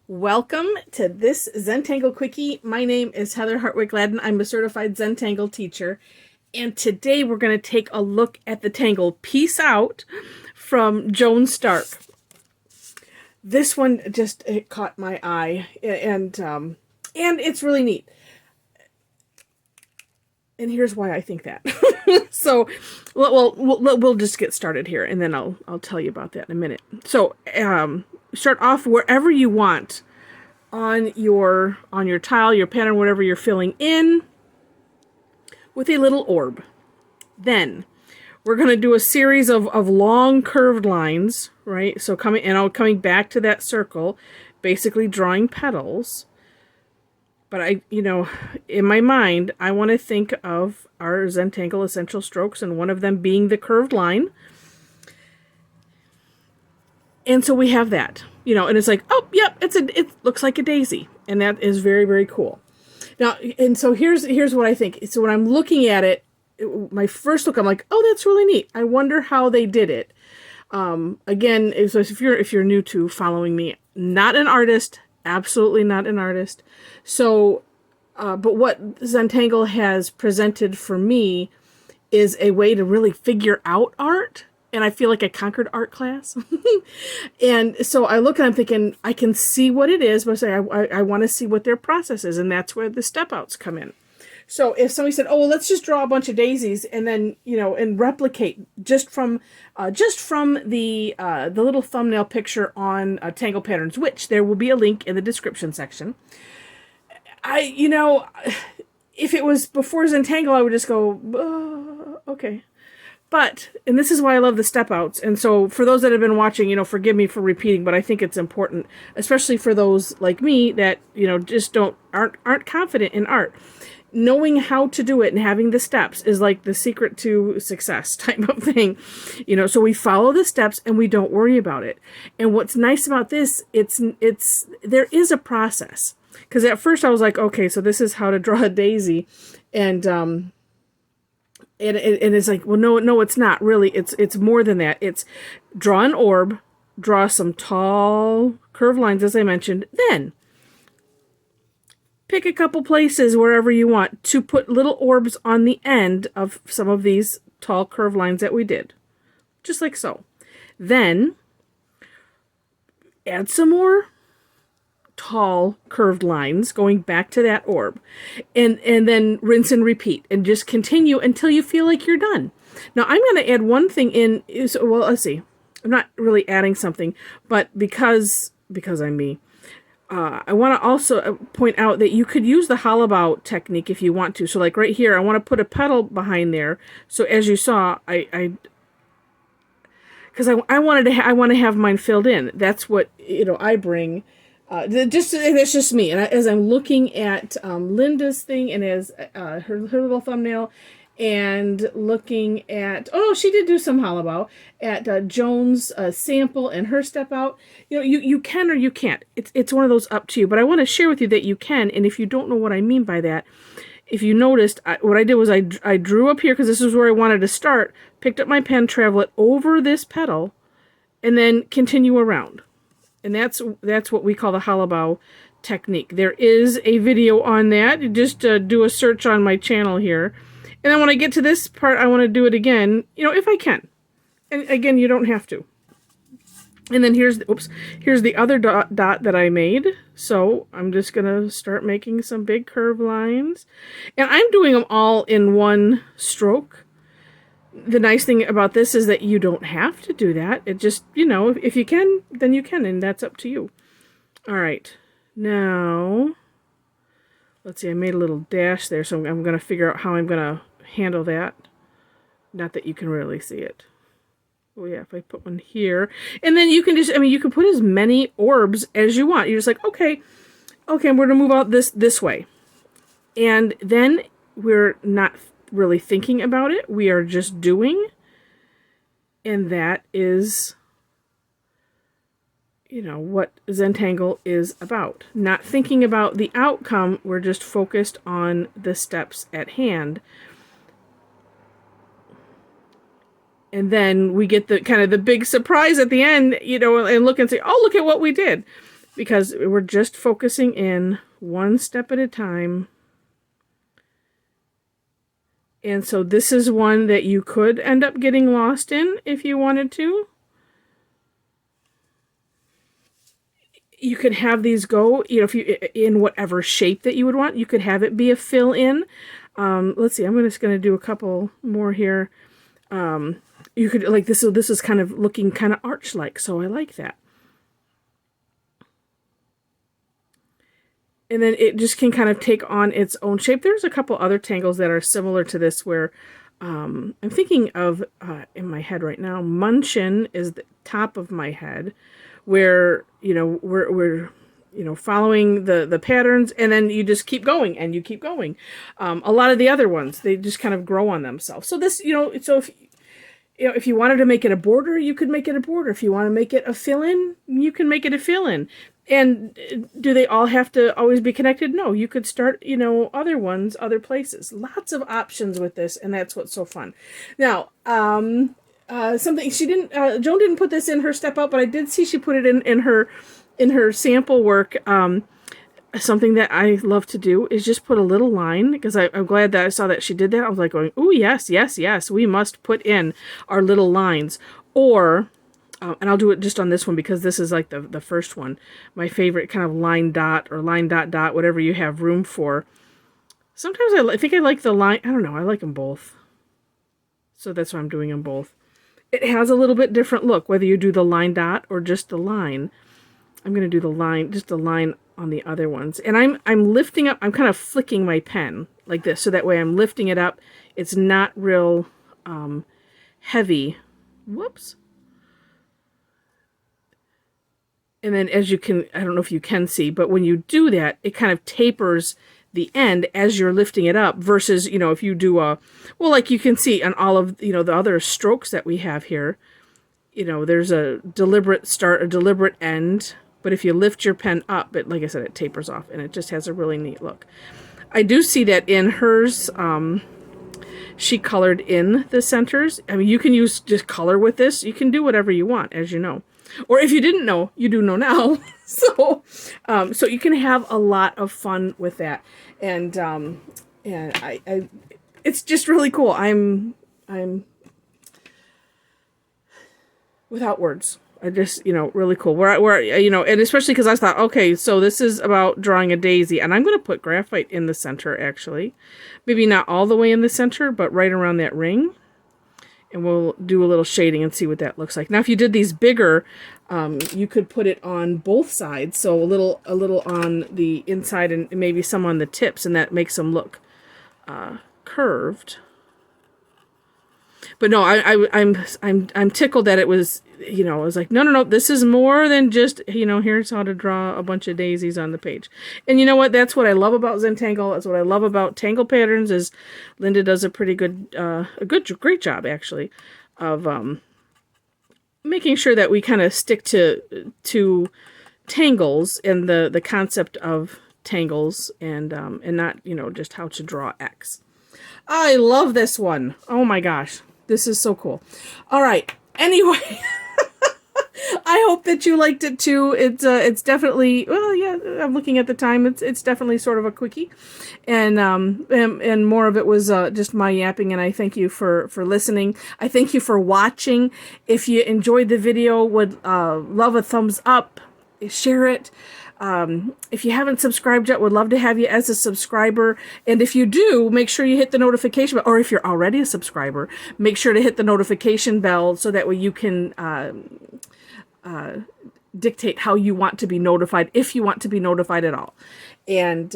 Welcome to this Zentangle Quickie. My name is Heather Hartwick Gladden. I'm a Certified Zentangle Teacher. And today we're going to take a look at the Tangle Peace Out from Joan Stark. This one it caught my eye, and it's really neat. And here's why I think that. So, we'll just get started here, and then I'll tell you about that in a minute. So, start off wherever you want on your tile, your pattern, whatever you're filling in, with a little orb. Then we're going to do a series of long curved lines, right? So coming back to that circle, basically drawing petals. But in my mind, I want to think of our Zentangle essential strokes, and one of them being the curved line. And so we have that, and it's like, oh, yep, it looks like a daisy, and that is very, very cool. Now, and so here's what I think. So when I'm looking at it, my first look, I'm like, oh, that's really neat. I wonder how they did it. Again, so if you're new to following me, not an artist, absolutely not an artist. So, but what Zentangle has presented for me is a way to really figure out art. And I feel like I conquered art class. And so I look and I'm thinking, I can see what it is, but I want to see what their process is. And that's where the step outs come in. So if somebody said, oh, well, let's just draw a bunch of daisies and then, and replicate just from the little thumbnail picture on Tangle Patterns, which there will be a link in the description section. If it was before Zentangle, I would just go, okay. But, and this is why I love the step outs. And so for those that have been watching, forgive me for repeating, but I think it's important, especially for those like me that, just aren't confident in art. Knowing how to do it and having the steps is like the secret to success type of thing. So we follow the steps and we don't worry about it. And what's nice about this, there is a process. Because at first I was like, okay, so this is how to draw a daisy. And it's like, well, no, it's not really. It's more than that. It's draw an orb, draw some tall curved lines, as I mentioned, then pick a couple places wherever you want to put little orbs on the end of some of these tall curved lines that we did. Just like so. Then add some more tall curved lines going back to that orb, and then rinse and repeat, and just continue until you feel like you're done. Now I'm going to add one thing in. Well, let's see. I'm not really adding something, but because I'm me, I want to also point out that you could use the hollowbow technique if you want to. So like right here, I want to put a petal behind there. So as you saw, because I want to have mine filled in. That's what I bring. That's just me. And as I'm looking at Linda's thing, and as her little thumbnail, and looking at, she did do some hollowbow, at Joan's sample and her step out, you can or you can't. It's one of those up to you. But I want to share with you that you can, and if you don't know what I mean by that, if you noticed, what I did was I drew up here because this is where I wanted to start, picked up my pen, travel it over this petal, and then continue around. And that's what we call the hollowbow technique. There is a video on that. You just do a search on my channel here. And then when I get to this part, I want to do it again, if I can. And again, you don't have to. And then here's the other dot that I made. So I'm just going to start making some big curved lines. And I'm doing them all in one stroke. The nice thing about this is that you don't have to do that. It just, if you can, then you can, and that's up to you. All right. Now, let's see, I made a little dash there, so I'm going to figure out how I'm going to handle that. Not that you can really see it. Oh yeah, if I put one here. And then you can just, you can put as many orbs as you want. You're just like, okay, I'm going to move out this way. And then we're not really thinking about it. We are just doing. And that is, what Zentangle is about. Not thinking about the outcome. We're just focused on the steps at hand. And then we get the kind of the big surprise at the end, and look and say, oh, look at what we did. because we're just focusing in one step at a time. And so this is one that you could end up getting lost in if you wanted to. You could have these go, you know, if you in whatever shape that you would want. You could have it be a fill in. Let's see, I'm just going to do a couple more here. You could, like, this is kind of looking kind of arch-like, so I like that. And then it just can kind of take on its own shape. There's a couple other tangles that are similar to this where I'm thinking of, in my head right now, Munchin is the top of my head, where, you know, we're you know, following the patterns, and then you just keep going, and you keep going. A lot of the other ones, they just kind of grow on themselves. So this, you know, so if you wanted to make it a border, you could make it a border. If you want to make it a fill-in, you can make it a fill-in. And do they all have to always be connected? No, you could start, you know, other ones, other places. Lots of options with this, and that's what's so fun. Now, something she didn't, Joan didn't put this in her step out, but I did see she put it in her sample work. Something that I love to do is just put a little line, because I'm glad that I saw that she did that. I was like going, oh, yes, yes, yes, we must put in our little lines. Or, and I'll do it just on this one because this is like the first one. My favorite kind of line dot or line dot dot, whatever you have room for. Sometimes I think I like the line, I don't know, I like them both. So that's why I'm doing them both. It has a little bit different look, whether you do the line dot or just the line. I'm going to do the line, just the line on the other ones. And I'm lifting up, I'm kind of flicking my pen like this, so that way I'm lifting it up. It's not real heavy. Whoops. And then as you can, I don't know if you can see, but when you do that, it kind of tapers the end as you're lifting it up, versus, you know, if you do well, like you can see on all of, you know, the other strokes that we have here, you know, there's a deliberate start, a deliberate end. But if you lift your pen up, it, like I said, it tapers off, and it just has a really neat look. I do see that in hers, she colored in the centers. I mean, you can use just color with this. You can do whatever you want, as you know. Or if you didn't know, you do know now. So you can have a lot of fun with that. And I it's just really cool. I'm without words. I just, you know, really cool. Where you know, and especially because I thought, okay, so this is about drawing a daisy, and I'm going to put graphite in the center, actually. Maybe not all the way in the center, but right around that ring. And we'll do a little shading and see what that looks like. Now, if you did these bigger, you could put it on both sides. So a little on the inside and maybe some on the tips, and that makes them look curved. But no, I'm tickled that it was, you know, I was like, no, this is more than just, you know, here's how to draw a bunch of daisies on the page. And you know what? That's what I love about Zentangle. That's what I love about Tangle Patterns, is Linda does a pretty good, great job, actually, of making sure that we kind of stick to tangles and the concept of tangles, and not, you know, just how to draw X. I love this one. Oh my gosh. This is so cool. All right. Anyway, I hope that you liked it too. It's definitely, well, yeah, I'm looking at the time. It's definitely sort of a quickie, and more of it was just my yapping. And I thank you for listening. I thank you for watching. If you enjoyed the video, would love a thumbs up, share it. If you haven't subscribed yet, would love to have you as a subscriber. And if you do, make sure you hit the notification bell. Or if you're already a subscriber, make sure to hit the notification bell, so that way you can dictate how you want to be notified, if you want to be notified at all. And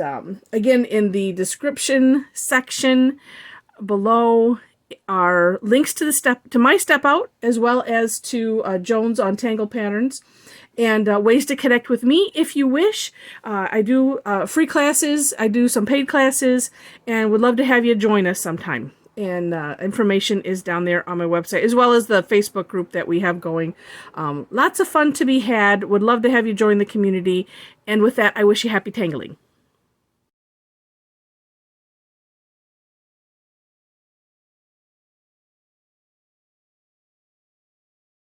again, in the description section below are links to my step out, as well as to Joan's on Tangle Patterns. And ways to connect with me if you wish. I do free classes, I do some paid classes, and would love to have you join us sometime. And information is down there on my website, as well as the Facebook group that we have going. Lots of fun to be had. Would love to have you join the community. And with that, I wish you happy tangling.